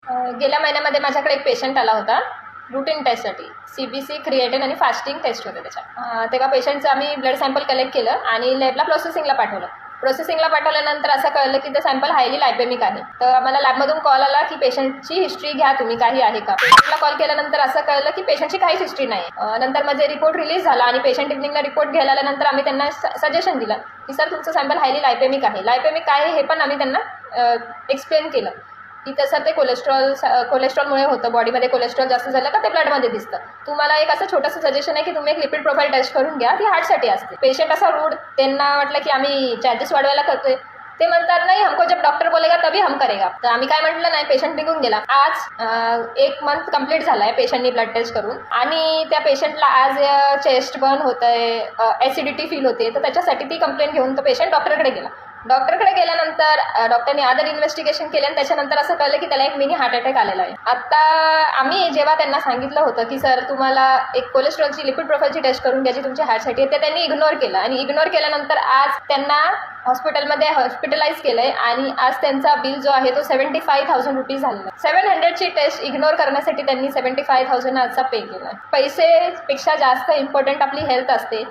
गेल्या महिन्यामध्ये माझ्याकडे एक पेशंट आला होता रूटीन टेस्टसाठी. CBC, क्रिएटिन आणि फास्टिंग टेस्ट होते त्याच्यात. तेव्हा पेशंटचं आम्ही ब्लड सॅम्पल कलेक्ट केलं आणि लॅबला प्रोसेसिंगला पाठवलं. प्रोसेसिंगला पाठवल्यानंतर असं कळलं की ते सॅम्पल हायली लायपेमिक आहे. तर आम्हाला लॅबमधून कॉल आला की पेशंटची हिस्ट्री घ्या तुम्ही, काही आहे का. पेशंटला कॉल केल्यानंतर असं कळलं की पेशंटची काहीच हिस्ट्री नाही. नंतर माझे रिपोर्ट रिलीज झाला आणि पेशंट इव्हनिंगला रिपोर्ट घ्यायला आल्यानंतर आम्ही त्यांना सजेशन दिलं की सर तुमचं सॅम्पल हायली लायपेमिक आहे. लायपेमिक काय आहे हे पण आम्ही त्यांना एक्सप्लेन केलं की तसं ते कोलेस्ट्रॉलमुळे होतं. बॉडीमध्ये कोलेस्ट्रॉल जास्त झालं का ते ब्लडमध्ये दिसतं. तुम्हाला एक असं छोटंसं सजेशन आहे की तुम्ही एक लिपिड प्रोफाईल टेस्ट करून घ्या, ती हार्टसाठी असते. पेशंट असा रूड, त्यांना वाटलं की आम्ही चार्जेस वाढवायला करतोय. ते म्हणतात नाही हमको जब डॉक्टर बोलेगा तभी हम करेगा. तर आम्ही काय म्हटलं नाही, पेशंट निघून गेला. आज 1 मंथ कंप्लीट झाला आहे पेशंटनी ब्लड टेस्ट करून आणि त्या पेशंटला आज चेस्ट बर्न होतं आहे, ॲसिडिटी फील होते. तर त्याच्यासाठी ती कंप्लेंट घेऊन तो पेशंट डॉक्टरकडे गेला. डॉक्टरकडे गेल्यानंतर डॉक्टरने अदर इन्व्हेस्टिगेशन केले आणि त्याच्यानंतर असं कळलं की त्याला एक मिनी हार्ट अटॅक आलेला आहे. आता आम्ही जेव्हा त्यांना सांगितलं होतं की सर तुम्हाला एक कोलेस्ट्रॉलची लिपिड प्रोफाईलची टेस्ट करून घ्यायची तुमच्या हार्टसाठी, ते त्यांनी इग्नोर केलं आणि इग्नोर केल्यानंतर आज त्यांना हॉस्पिटलमध्ये हॉस्पिटलाइज केलं आहे आणि आज त्यांचा बिल जो आहे तो 75,000 रुपीज झालेला आहे. 700ची टेस्ट इग्नोर करण्यासाठी त्यांनी 75,000 आजचा पे केला. पैसेपेक्षा जास्त इम्पॉर्टंट आपली हेल्थ असते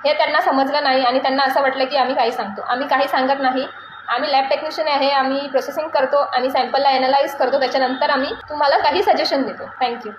हे त्यांना समजलं नाही आणि त्यांना असं वाटलं की आम्ही काही सांगतो. आम्ही काही सांगत नाही. आम्ही लॅब टेक्निशियन आहे, आम्ही प्रोसेसिंग करतो, आम्ही सॅम्पलला ॲनालाइज करतो, त्याच्यानंतर आम्ही तुम्हाला काही सजेशन देतो. थँक्यू.